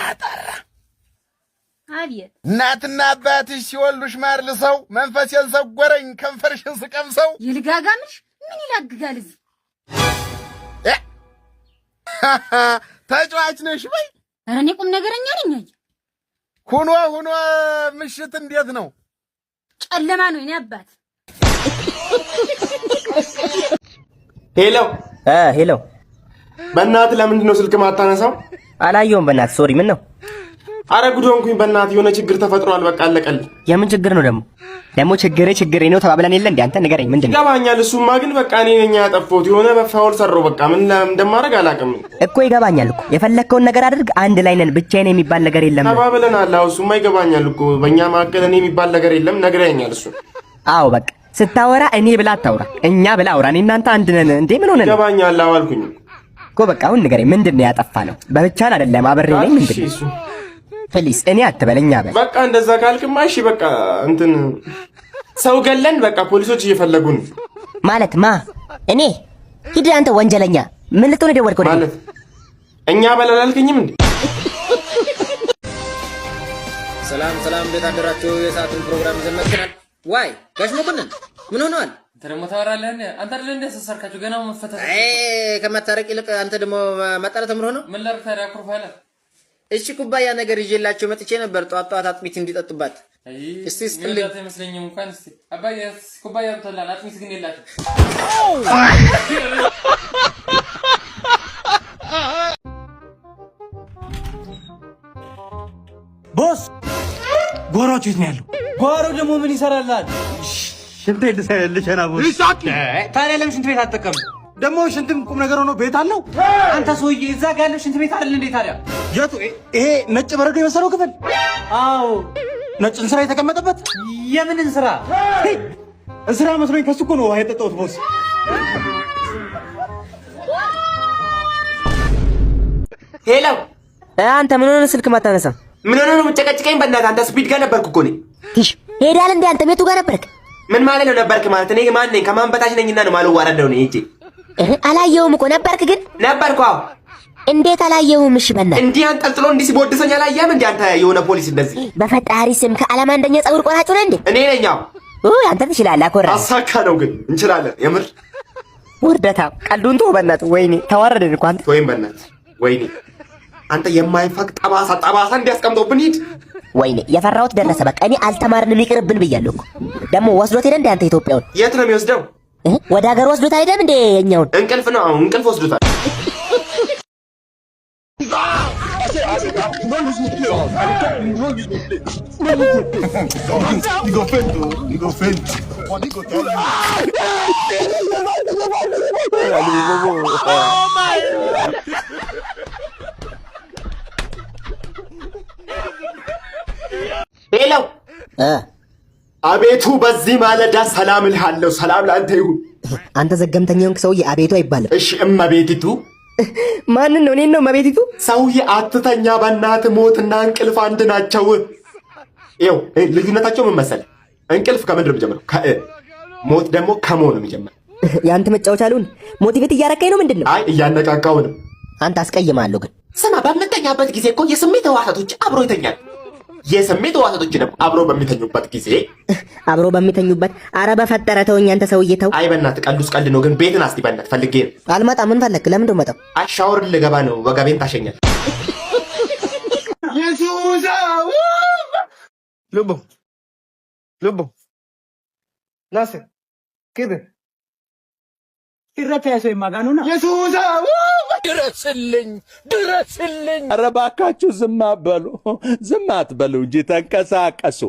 አጣራ አቤት እናትና አባትሽ ሲወልዱሽ ማር ልሰው መንፈሴን ሰጎረኝ ከንፈርሽን ስቀምሰው ይልጋጋምሽ ምን ይላግጋል እዚህ ተጫዋች ነሽ በይ። ኧረ እኔ ቁም ነገረኛ ነኝ። ሁኖ ምሽት እንዴት ነው? ጨለማ ነው የኔ አባት። ሄሎ በእናትህ ለምንድን ነው ስልክ ማታነሳው? አላየሁም በእናትህ ሶሪ ምን ነው? አረ ጉድ ሆንኩኝ በእናትህ የሆነ ችግር ተፈጥሯል በቃ አለቀልኝ። የምን ችግር ነው ደግሞ ችግሬ ነው ተባብለን የለ እንዴ? አንተ ንገረኝ ምንድን ነው? ይገባኛል እሱማ ግን በቃ እኔ ነኝ ያጠፋሁት የሆነ በፋውል ሰራው በቃ ምን እንደማደርግ አላውቅም እኮ ይገባኛል እኮ የፈለከውን ነገር አድርግ አንድ ላይ ነን ብቻዬን የሚባል ነገር የለም ተባብለናል። አዎ እሱማ ይገባኛል እኮ በእኛ መካከል እኔ የሚባል ነገር የለም ነግረኸኛል እሱ አዎ በቃ ስታወራ እኔ ብላ አታውራ እኛ ብላ አውራ እኔ እናንተ አንድ ነን እንዴ ምን ሆነን ይገባኛል አዎ አልኩኝ እኮ በቃ አሁን ንገረኝ ምንድን ነው ያጠፋነው በብቻን አይደለም አብሬ ነኝ ምንድን ነው ፕሊስ እኔ አትበለኛ በል በቃ እንደዛ ካልክማ እሺ በቃ እንትን ሰው ገለን በቃ ፖሊሶች እየፈለጉን ማለት ማ እኔ ሂድ አንተ ወንጀለኛ ምን ልትሆን ደወልከው ማለት እኛ በላላልከኝም እንዴ ሰላም እንዴት አደራችሁ የሰዓቱን ፕሮግራም ይዘን መጥተናል ዋይ ጋሽ መኮንን ምን ሆነዋል ተረሞ ታወራለህ አንተ አይደል እንደ ተሰርካችሁ ገና መፈተት ከመታረቅ ይልቅ አንተ ደግሞ ማጣላት ተምሮ ነው ምን ላድርግ ታዲያ አኩርፋለ እሺ ኩባያ ነገር ይዤላችሁ መጥቼ ነበር ጧት አጥሚት እንዲጠጡባት እስቲ ስጥልኝ ለታ ይመስለኝም እንኳን እስቲ አባዬ ኩባያ ተላላ አጥሚት ግን የላችሁ ቦስ ጓሮቹ የት ነው ያለው? ጓሮ ደግሞ ምን ይሰራላል? ሽንት ቤት ልሰራልሽ ቦስ። ታዲያ ለምን ሽንት ቤት አትጠቀም? ደግሞ ሽንትም ቁም ነገር ሆኖ ቤት አለው። አንተ ሰውዬ እዛ ጋር ያለው ሽንት ቤት አይደል እንዴ ታዲያ? የቱ? ይሄ ነጭ በረዶ የመሰለው ክፍል? አዎ ነጭ እንስራ የተቀመጠበት። የምን እንስራ? እንስራ መስሎኝ ከሱ እኮ ነው ውሃ የጠጣሁት ቦስ። ሄሎ አንተ ምን ሆነ ስልክ ማታነሳ? ምን ሆነ ነው የምትጨቀጭቀኝ? በእናትህ አንተ ስፒድ ጋር ነበርኩ እኮ ነኝ። ትሽ ሄዳል እንዴ አንተ ቤቱ ጋር ነበርክ? ምን ማለት ነው ነበርክ ማለት? እኔ ማን ነኝ? ከማን በታች ነኝና ነው ማልዋረድ ነው እጂ? አላየሁም እኮ ነበርክ ግን? ነበርኩ። አዎ እንዴት አላየሁም? እሺ በእናትህ እንዲህ አንጠልጥሎ እንዲህ ሲቦድሰኝ አላየህም እንዴ አንተ የሆነ ፖሊስ እንደዚህ? በፈጣሪ ስም ከዓለም አንደኛ ፀጉር ቆራጭ ነህ እንዴ? እኔ ነኝ። አዎ አንተ ትችላለህ። አኮራ አሳካ ነው ግን እንችላለን። የምር ውርደታ ቀልዱን ተው በእናትህ። ወይኔ ተዋረድን እኮ አንተ። ወይም በእናትህ ወይኔ አንተ የማይፈቅ ጠባሳ እንዲያስቀምጠውብን ሂድ። ወይኔ የፈራሁት ደረሰ። በቃ እኔ አልተማርንም ይቅርብን ብያለሁ እኮ። ደግሞ ወስዶት ሄደ እንዴ አንተ ኢትዮጵያውን? የት ነው የሚወስደው? ወደ ሀገር ወስዶት አይደለም እንዴ የኛውን? እንቅልፍ ነው አሁን እንቅልፍ ወስዶታል። ሄሎ አቤቱ በዚህ ማለዳ ሰላም እልሃለሁ። ሰላም ለአንተ ይሁን። አንተ ዘገምተኛውን ሰውዬ አቤቱ አይባልም። እሺ እመቤቲቱ ማንን ነው? እኔን ነው እመቤቲቱ? ሰውዬ አትተኛ በእናትህ። ሞትና እንቅልፍ አንድ ናቸው። ይኸው ልዩነታቸው ምን መሰለህ? እንቅልፍ ከምንድን ነው የሚጀምረው? ሞት ደግሞ ከሞ ነው የሚጀምረው። የአንተ መጫወቻ አሉን ሞቲቬት እያረካኝ ነው ምንድን ነው? አይ እያነቃቃው ነው። አንተ አስቀይማለሁ ግን ስማ፣ በምተኛበት ጊዜ እኮ የስሜት ህዋሳቶች አብሮ ይተኛል። የስሜት ህዋሳቶች ደግሞ አብሮ በሚተኙበት ጊዜ አብሮ በሚተኙበት። አረ በፈጠረ ተወኝ አንተ ሰውዬ ተው። አይ በእናትህ ቀልዱስ ቀልድ ነው። ግን ቤትን አስቲ በእናትህ ፈልጌ ነው። አልመጣም። ምን ፈለክ? ለምን ነው መጣው? አይ ሻወር ልገባ ነው። ወገቤን ታሸኛል። ኢየሱስ ልቦ ናስ ከደ ይረታያሰ ይማጋኑና ኢየሱስ ድረስልኝ። ኧረ እባካችሁ ዝም አትበሉ እንጂ ተንቀሳቀሱ።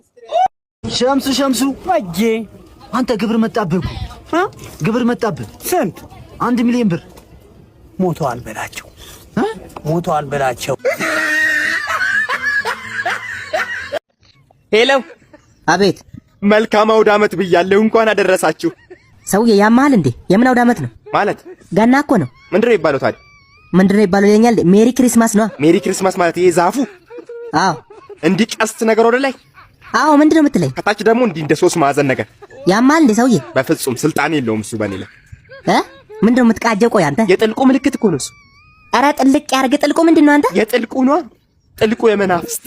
ሸምሱ ወጄ አንተ ግብር መጣብህ እኮ ግብር መጣብህ። ስንት? 1 ሚሊዮን ብር። ሞተዋል በላቸው። ሄሎ አቤት። መልካም አውደ ዓመት ብያለሁ። እንኳን አደረሳችሁ። ሰውዬ ያማል እንዴ? የምን አውደ ዓመት ነው ማለት? ገና እኮ ነው። ምንድነው ይባለው ታዲያ? ምንድነው ይባለው ይለኛል። ሜሪ ክሪስማስ ነው። ሜሪ ክሪስማስ ማለት ይሄ ዛፉ? አዎ። እንዲህ ቀስት ነገር ወደ ላይ? አዎ። ምንድነው የምትለኝ? ከታች ደግሞ እንዲህ እንደ 3 ማዕዘን ነገር። ያማል እንዴ ሰውዬ? በፍጹም ስልጣን የለውም እሱ በኔ ላይ። ምንድነው የምትቃጀው? ቆይ አንተ የጥልቁ ምልክት እኮ ነው እሱ። ኧረ ጥልቅ ያርግ። ጥልቁ ምንድነው አንተ? የጥልቁ ነው። ጥልቁ የመናፍስት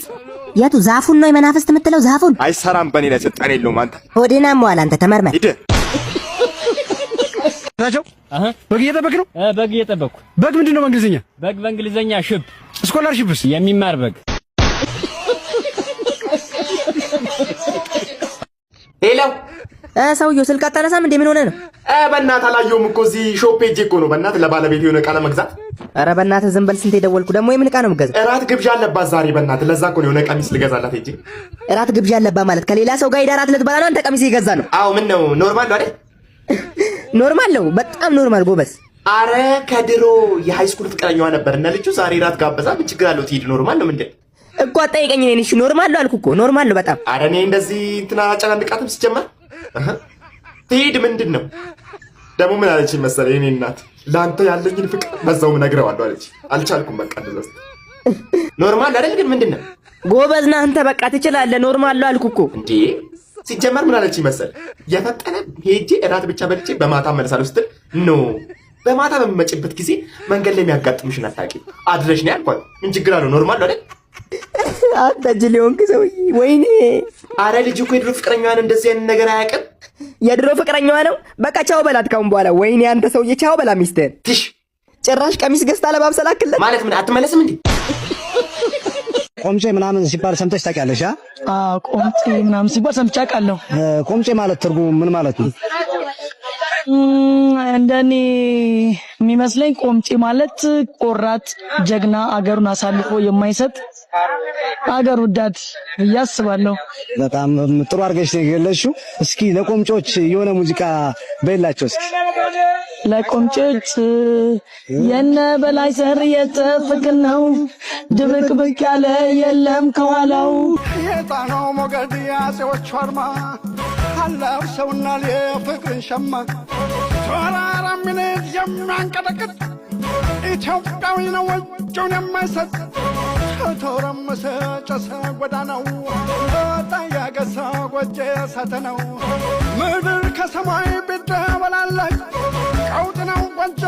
የቱ ዛፉን ነው የመናፍስት የምትለው? ዛፉን አይሰራም። በኔ ላይ ስልጣን የለውም። አንተ ሆዴና መዋል አንተ ተመርመር። ሂድ ናቸው። በግ እየጠበክ ነው? በግ እየጠበኩ። በግ ምንድነው በእንግሊዝኛ? በግ በእንግሊዝኛ ሽፕ። ስኮላርሺፕስ? የሚማር በግ። ሄለው ሰውዬው ስልክ አታነሳም እንዴ? ምን ሆነ ነው? በእናትህ አላየሁም እኮ እዚህ ሾፕ ሄጄ እኮ ነው። በእናትህ ለባለቤት የሆነ ዕቃ ለመግዛት። ኧረ በእናትህ ዝም በል። ስንት የደወልኩ ደግሞ የምን ዕቃ ነው የምትገዛው? እራት ግብዣ አለባት ዛሬ። በእናትህ ለዛ እኮ ነው የሆነ ቀሚስ ልገዛላት ሄጄ። እራት ግብዣ አለባት ማለት ከሌላ ሰው ጋር ሄዳ እራት ልትበላ ነው? አንተ ቀሚስ ይገዛ ነው? አዎ ምን ነው ኖርማል ነው አይደል? ኖርማል ነው፣ በጣም ኖርማል ጎበዝ። አረ ከድሮ የሃይስኩል ፍቅረኛዋ ነበር እና ልጁ ዛሬ ራት ጋበዛ። ምን ችግር አለው? ትሄድ። ኖርማል ነው ምንድን እኮ አጠይቀኝ። እኔ እሺ ኖርማል ነው አልኩ እኮ። ኖርማል ነው በጣም። አረ እኔ እንደዚህ እንትና አጨናንቃትም ሲጀመር ትሄድ። ምንድን ነው ደግሞ ምን አለችኝ መሰለኝ? የኔ እናት ለአንተ ያለኝን ፍቅር በዛውም እነግረዋለሁ አለች። አልቻልኩም በቃ ድረስ። ኖርማል አይደል ግን ምንድን ነው? ጎበዝ ነህ አንተ በቃ ትችላለህ። ኖርማል ነው አልኩ እኮ። እንዴ ሲጀመር ምን አለችኝ መሰለኝ? የፈጠነ ሄጄ እራት ብቻ በልቼ በማታ እመለሳለሁ ስትል ኖ በማታ በሚመጭበት ጊዜ መንገድ ላይ የሚያጋጥምሽን አታውቂም አድረሽ ነው ያልኳት። ምን ችግር አለው? ኖርማል ነው አይደል? አንተ ጅል የሆንክ ሰውዬ ወይኔ። አረ ልጅ እኮ የድሮ ፍቅረኛዋን እንደዚህ አይነት ነገር አያውቅም። የድሮ ፍቅረኛዋ ነው። በቃ ቻው በላት ካሁን በኋላ። ወይኔ አንተ ሰውዬ ቻው በላ ሚስትህን። ትሽ ጭራሽ ቀሚስ ገዝታ ለባብሰላክለት ማለት ምን? አትመለስም እንዴ? ቆምጬ ምናምን ሲባል ሰምተሽ ታውቂያለሽ? ቆምጬ ምናምን ሲባል ሰምቼ አውቃለሁ። ቆምጬ ማለት ትርጉም ምን ማለት ነው? እንደኔ የሚመስለኝ ቆምጬ ማለት ቆራጥ ጀግና፣ አገሩን አሳልፎ የማይሰጥ አገር ወዳድ ብዬ አስባለሁ። በጣም ጥሩ አድርገሽ የገለጽሽው። እስኪ ለቆምጮች የሆነ ሙዚቃ በላቸው እስኪ። ለቆምጮች የነ በላይ ሰር የተፍቅር ነው ድብቅ ብቅ ያለ የለም ከኋላው የጣናው ሞገድ ያጼዎች አርማ አላፍ ሰውና የፍቅርን ሸማ ተራራ ሚነት የሚያንቀጠቅጥ ኢትዮጵያዊ ነው እጁን የማይሰጥ ተተረመሰ ጨሰ ጎዳናው ወጣ ያገሳ ጎጄ ሳተ ነው ምድር ከሰማይ ቢደበላለቅ ቀውጥ ነው ጎጄ